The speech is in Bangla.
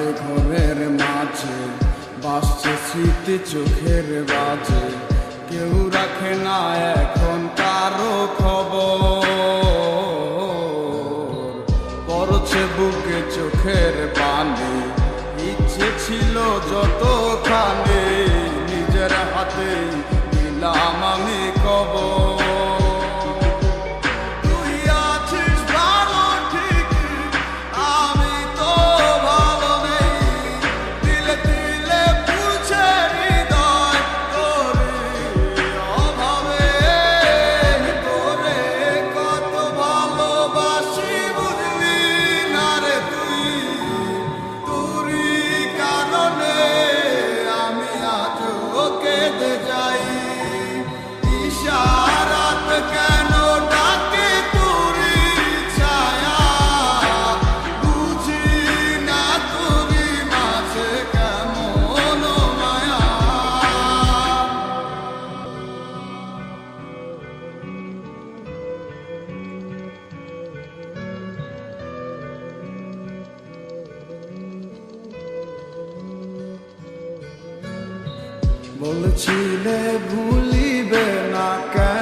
রাতে ঘরের মাঝে বাসছে স্মৃতি চোখের বাজে, কেউ রাখে না এখন কারো খবর। পড়ছে বুকে চোখের পানি, ইচ্ছে ছিল যতখানি নিজের হাতে দিলাম আমি কবর। বলছিলে ভুলিবে না কেন